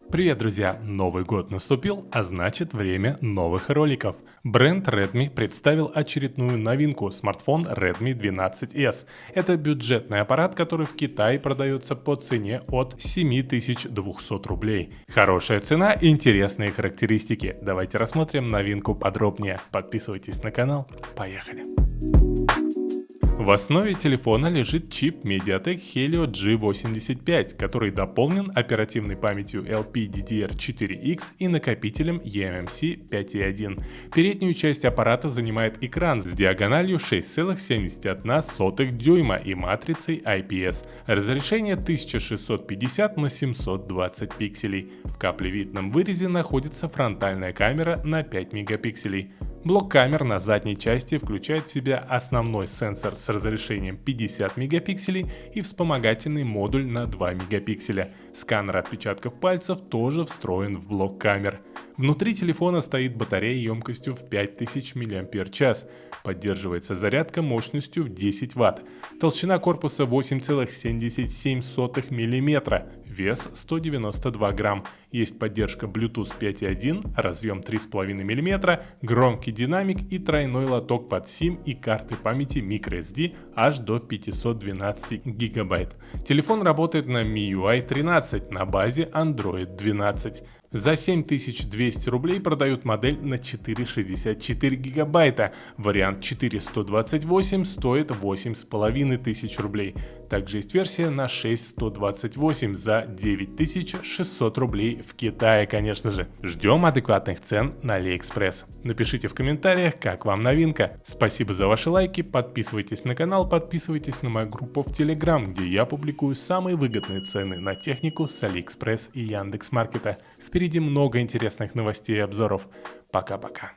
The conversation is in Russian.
Привет, друзья! Новый год наступил, а значит время новых роликов. Бренд Redmi представил очередную новинку – смартфон Redmi 12S. Это бюджетный аппарат, который в Китае продается по цене от 7200 рублей. Хорошая цена и интересные характеристики. Давайте рассмотрим новинку подробнее. Подписывайтесь на канал. Поехали! В основе телефона лежит чип MediaTek Helio G85, который дополнен оперативной памятью LPDDR4X и накопителем eMMC 5.1. Переднюю часть аппарата занимает экран с диагональю 6,71 дюйма и матрицей IPS. Разрешение 1650 на 720 пикселей. В каплевидном вырезе находится фронтальная камера на 5 мегапикселей. Блок камер на задней части включает в себя основной сенсор с разрешением 50 мегапикселей и вспомогательный модуль на 2 мегапикселя. Сканер отпечатков пальцев тоже встроен в блок камер. Внутри телефона стоит батарея емкостью в 5000 мАч. Поддерживается зарядка мощностью в 10 Вт. Толщина корпуса 8,77 мм. Вес 192 грамм. Есть поддержка Bluetooth 5.1, разъем 3,5 мм, громкий динамик и тройной лоток под SIM и карты памяти microSD аж до 512 гигабайт. Телефон работает на MIUI 13 на базе Android 12. За 7200 рублей продают модель на 4,64 гигабайта. Вариант 4,128 стоит 8500 рублей. Также есть версия на 6,128 за 9600 рублей в Китае, конечно же. Ждем адекватных цен на AliExpress. Напишите в комментариях, как вам новинка. Спасибо за ваши лайки, подписывайтесь на канал, подписывайтесь на мою группу в Telegram, где я публикую самые выгодные цены на технику с AliExpress и Яндекс.Маркета. Впереди много интересных новостей и обзоров. Пока-пока.